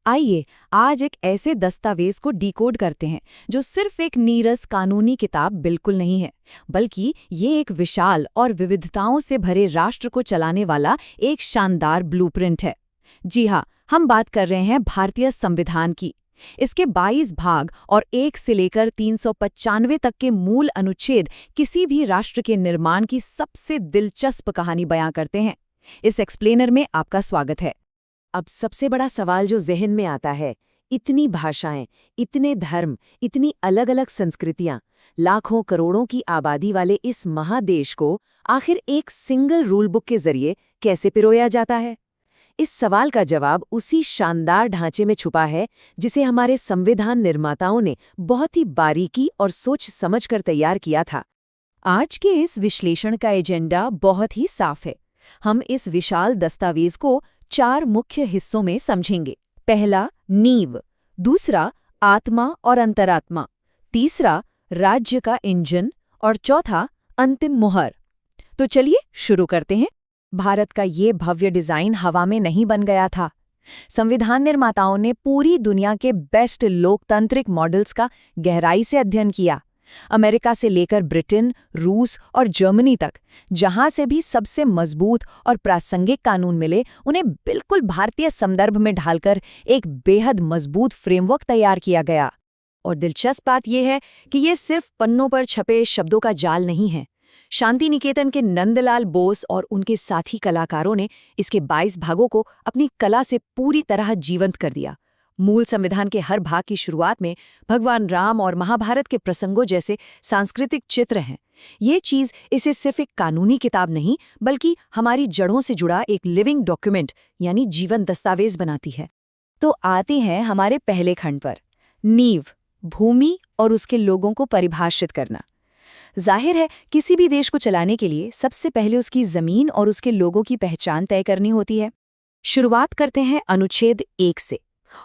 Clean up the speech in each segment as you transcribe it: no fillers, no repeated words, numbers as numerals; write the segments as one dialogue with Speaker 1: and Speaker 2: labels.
Speaker 1: आइए आज एक ऐसे दस्तावेज को डिकोड करते हैं जो सिर्फ एक नीरस कानूनी किताब बिल्कुल नहीं है, बल्कि ये एक विशाल और विविधताओं से भरे राष्ट्र को चलाने वाला एक शानदार ब्लूप्रिंट है। जी हाँ, हम बात कर रहे हैं भारतीय संविधान की। इसके 22 भाग और 1 से लेकर 395 तक के मूल अनुच्छेद किसी भी राष्ट्र के निर्माण की सबसे दिलचस्प कहानी बयां करते हैं। इस एक्सप्लेनर में आपका स्वागत है।
Speaker 2: अब सबसे बड़ा सवाल जो ज़हन में आता है, इतनी भाषाएं, इतने धर्म, इतनी अलग-अलग संस्कृतियां, लाखों करोड़ों की आबादी वाले इस महादेश को आखिर एक सिंगल रूल बुक के जरिए कैसे पिरोया जाता है? इस सवाल का जवाब उसी शानदार ढांचे में छुपा है जिसे हमारे संविधान निर्माताओं ने बहुत ही बारीकी और सोच समझकर तैयार किया था।
Speaker 1: आज के इस विश्लेषण का एजेंडा बहुत ही साफ है। हम इस विशाल दस्तावेज को 4 मुख्य हिस्सों में समझेंगे। पहला, नींव। दूसरा, आत्मा और अंतरात्मा। तीसरा, राज्य का इंजन। और चौथा, अंतिम मुहर। तो चलिए शुरू करते हैं। भारत का ये भव्य डिजाइन हवा में नहीं बन गया था। संविधान निर्माताओं ने पूरी दुनिया के बेस्ट लोकतांत्रिक मॉडल्स का गहराई से अध्ययन किया। अमेरिका से लेकर ब्रिटेन, रूस और जर्मनी तक, जहां से भी सबसे मजबूत और प्रासंगिक कानून मिले, उन्हें बिल्कुल भारतीय संदर्भ में ढालकर एक बेहद मजबूत फ्रेमवर्क तैयार किया गया। और दिलचस्प बात यह है कि ये सिर्फ पन्नों पर छपे शब्दों का जाल नहीं है। शांति निकेतन के नंदलाल बोस और उनके साथी कलाकारों ने इसके 22 भागों को अपनी कला से पूरी तरह जीवंत कर दिया। मूल संविधान के हर भाग की शुरुआत में भगवान राम और महाभारत के प्रसंगों जैसे सांस्कृतिक चित्र हैं। ये चीज़ इसे सिर्फ एक कानूनी किताब नहीं, बल्कि हमारी जड़ों से जुड़ा एक लिविंग डॉक्यूमेंट यानी जीवन दस्तावेज बनाती है। तो आते हैं हमारे पहले खंड पर, नींव, भूमि और उसके लोगों को परिभाषित करना। जाहिर है, किसी भी देश को चलाने के लिए सबसे पहले उसकी जमीन और उसके लोगों की पहचान तय करनी होती है। शुरुआत करते हैं अनुच्छेद 1 से।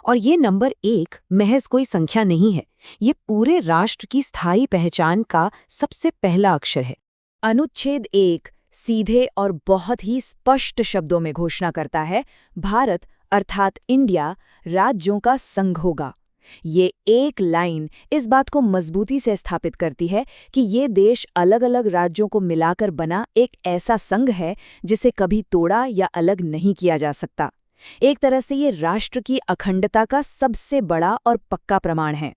Speaker 1: और ये नंबर 1 महज कोई संख्या नहीं है, ये पूरे राष्ट्र की स्थायी पहचान का सबसे पहला अक्षर है। अनुच्छेद 1 सीधे और बहुत ही स्पष्ट शब्दों में घोषणा करता है, भारत अर्थात इंडिया राज्यों का संघ होगा। ये एक लाइन इस बात को मजबूती से स्थापित करती है कि ये देश अलग अलग राज्यों को मिलाकर बना एक ऐसा संघ है जिसे कभी तोड़ा या अलग नहीं किया जा सकता। एक तरह से ये राष्ट्र की अखंडता का सबसे बड़ा और पक्का प्रमाण है।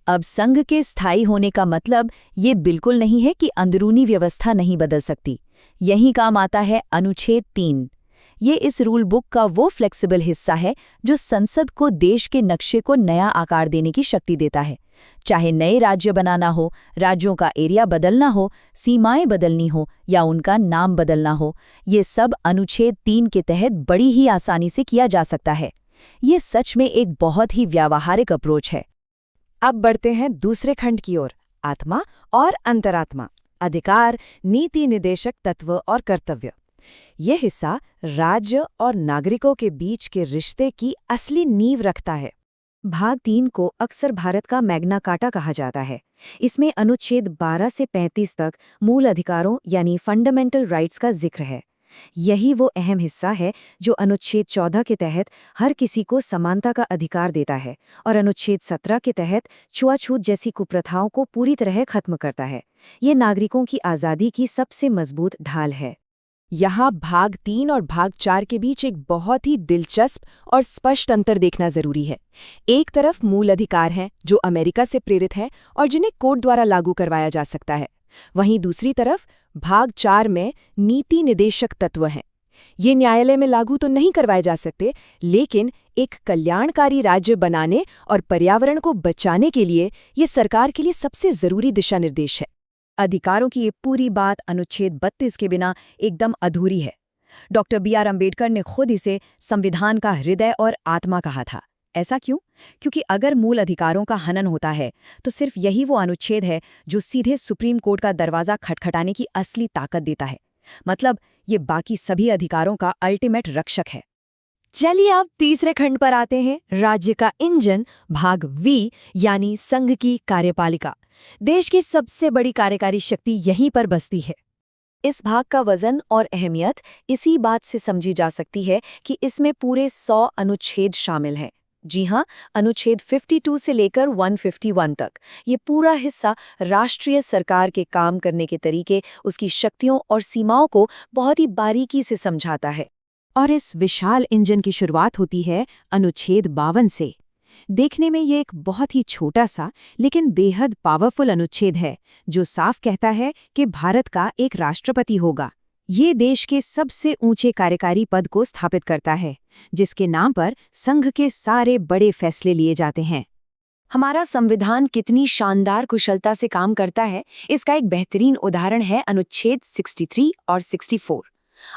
Speaker 1: अब संघ के स्थायी होने का मतलब ये बिल्कुल नहीं है कि अंदरूनी व्यवस्था नहीं बदल सकती। यही काम आता है अनुच्छेद 3। ये इस रूल बुक का वो फ्लेक्सिबल हिस्सा है जो संसद को देश के नक्शे को नया आकार देने की शक्ति देता है। चाहे नए राज्य बनाना हो, राज्यों का एरिया बदलना हो, सीमाएं बदलनी हो या उनका नाम बदलना हो, ये सब अनुच्छेद 3 के तहत बड़ी ही आसानी से किया जा सकता है। ये सच में एक बहुत ही व्यावहारिक अप्रोच है। अब बढ़ते हैं दूसरे खंड की ओर, आत्मा और अंतरात्मा, अधिकार, नीति निदेशक तत्व और कर्तव्य। ये हिस्सा राज्य और नागरिकों के बीच के रिश्ते की असली नींव रखता है। भाग 3 को अक्सर भारत का मैग्ना कार्टा कहा जाता है। इसमें अनुच्छेद 12 से 35 तक मूल अधिकारों यानी फंडामेंटल राइट्स का जिक्र है। यही वो अहम हिस्सा है जो अनुच्छेद 14 के तहत हर किसी को समानता का अधिकार देता है और अनुच्छेद 17 के तहत छुआछूत जैसी कुप्रथाओं को पूरी तरह खत्म करता है। ये नागरिकों की आज़ादी की सबसे मजबूत ढाल है। यहाँ भाग 3 और भाग 4 के बीच एक बहुत ही दिलचस्प और स्पष्ट अंतर देखना जरूरी है। एक तरफ मूल अधिकार हैं जो अमेरिका से प्रेरित हैं और जिन्हें कोर्ट द्वारा लागू करवाया जा सकता है। वहीं दूसरी तरफ भाग 4 में नीति निदेशक तत्व हैं। ये न्यायालय में लागू तो नहीं करवाए जा सकते, लेकिन एक कल्याणकारी राज्य बनाने और पर्यावरण को बचाने के लिए ये सरकार के लिए सबसे जरूरी दिशा निर्देश है। अधिकारों की ये पूरी बात अनुच्छेद 32 के बिना एकदम अधूरी है। डॉक्टर BR अम्बेडकर ने खुद इसे संविधान का हृदय और आत्मा कहा था। ऐसा क्यों? क्योंकि अगर मूल अधिकारों का हनन होता है तो सिर्फ यही वो अनुच्छेद है जो सीधे सुप्रीम कोर्ट का दरवाज़ा खटखटाने की असली ताकत देता है। मतलब ये बाकी सभी अधिकारों का अल्टीमेट रक्षक है। चलिए अब तीसरे खंड पर आते हैं, राज्य का इंजन, भाग V यानी संघ की कार्यपालिका। देश की सबसे बड़ी कार्यकारी शक्ति यहीं पर बसती है। इस भाग का वजन और अहमियत इसी बात से समझी जा सकती है कि इसमें पूरे 100 अनुच्छेद शामिल हैं। जी हाँ, अनुच्छेद 52 से लेकर 151 तक। ये पूरा हिस्सा राष्ट्रीय सरकार के काम करने के तरीके, उसकी शक्तियों और सीमाओं को बहुत ही बारीकी से समझाता है।
Speaker 2: और इस विशाल इंजन की शुरुआत होती है अनुच्छेद 52 से। देखने में ये एक बहुत ही छोटा सा लेकिन बेहद पावरफुल अनुच्छेद है, जो साफ कहता है कि भारत का एक राष्ट्रपति होगा। ये देश के सबसे ऊंचे कार्यकारी पद को स्थापित करता है, जिसके नाम पर संघ के सारे बड़े फैसले लिए जाते हैं। हमारा संविधान कितनी शानदार कुशलता से काम करता है, इसका एक बेहतरीन उदाहरण है अनुच्छेद 63 और 64।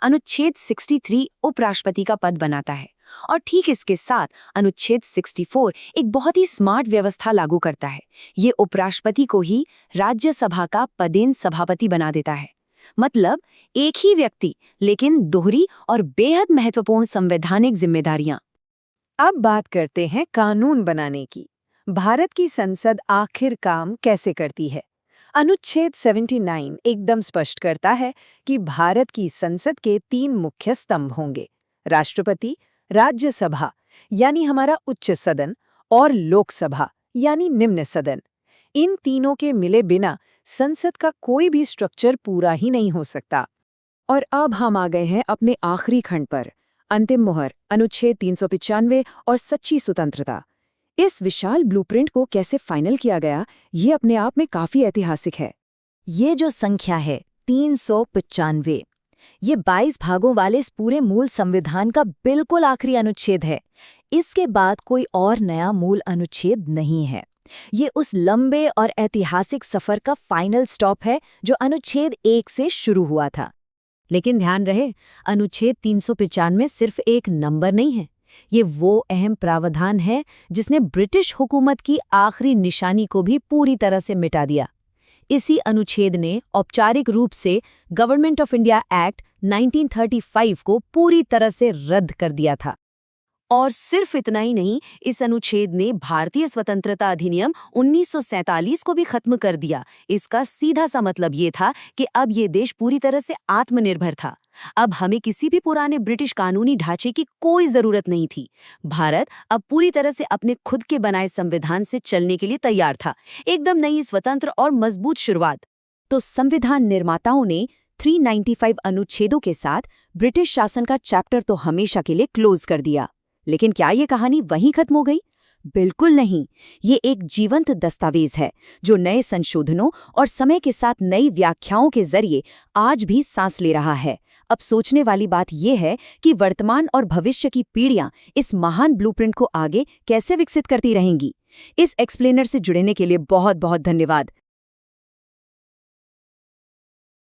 Speaker 2: अनुच्छेद 63 उपराष्ट्रपति का पद बनाता है और ठीक इसके साथ अनुच्छेद 64 एक बहुत ही स्मार्ट व्यवस्था लागू करता है। ये उपराष्ट्रपति को ही राज्यसभा का पदेन सभापति बना देता है। मतलब एक ही व्यक्ति, लेकिन दोहरी और बेहद महत्वपूर्ण संवैधानिक जिम्मेदारियां। अब बात करते हैं कानून बनाने की। भारत की संसद आखिर काम कैसे करती है? अनुच्छेद 79 एकदम स्पष्ट करता है कि भारत की संसद के 3 मुख्य स्तंभ होंगे: राष्ट्रपति, राज्यसभा यानी हमारा उच्च सदन, और लोकसभा यानी निम्न सदन। इन तीनों के मिले बिना संसद का कोई भी स्ट्रक्चर पूरा ही नहीं हो सकता। और अब हम आ गए हैं अपने आखिरी खंड पर, अंतिम मुहर, अनुच्छेद 395 और सच्ची स्वतंत्रता। इस विशाल ब्लूप्रिंट को कैसे फाइनल किया गया, ये अपने आप में काफी ऐतिहासिक है।
Speaker 1: ये जो संख्या है 395, ये 22 भागों वाले इस पूरे मूल संविधान का बिल्कुल आखिरी अनुच्छेद है। इसके बाद कोई और नया मूल अनुच्छेद नहीं है। ये उस लंबे और ऐतिहासिक सफर का फाइनल स्टॉप है जो अनुच्छेद 1 से शुरू हुआ था। लेकिन ध्यान रहे, अनुच्छेद 395 सिर्फ एक नंबर नहीं है। ये वो अहम प्रावधान है जिसने ब्रिटिश हुकूमत की आखिरी निशानी को भी पूरी तरह से मिटा दिया। इसी अनुच्छेद ने औपचारिक रूप से गवर्नमेंट ऑफ इंडिया एक्ट 1935 को पूरी तरह से रद्द कर दिया था। और सिर्फ इतना ही नहीं, इस अनुच्छेद ने भारतीय स्वतंत्रता अधिनियम 1947 को भी खत्म कर दिया। इसका सीधा सा मतलब ये था कि अब ये देश पूरी तरह से आत्मनिर्भर था। अब हमें किसी भी पुराने ब्रिटिश कानूनी ढांचे की कोई जरूरत नहीं थी। भारत अब पूरी तरह से अपने खुद के बनाए संविधान से चलने के लिए तैयार था। एकदम नई, स्वतंत्र और मजबूत शुरुआत। तो संविधान निर्माताओं ने 395 अनुच्छेदों के साथ ब्रिटिश शासन का चैप्टर तो हमेशा के लिए क्लोज कर दिया। लेकिन क्या ये कहानी वहीं खत्म हो गई? बिल्कुल नहीं। ये एक जीवंत दस्तावेज है जो नए संशोधनों और समय के साथ नई व्याख्याओं के जरिए आज भी सांस ले रहा है। अब सोचने वाली बात यह है कि वर्तमान और भविष्य की पीढ़ियां इस महान ब्लूप्रिंट को आगे कैसे विकसित करती रहेंगी। इस एक्सप्लेनर से जुड़ने के लिए बहुत बहुत धन्यवाद।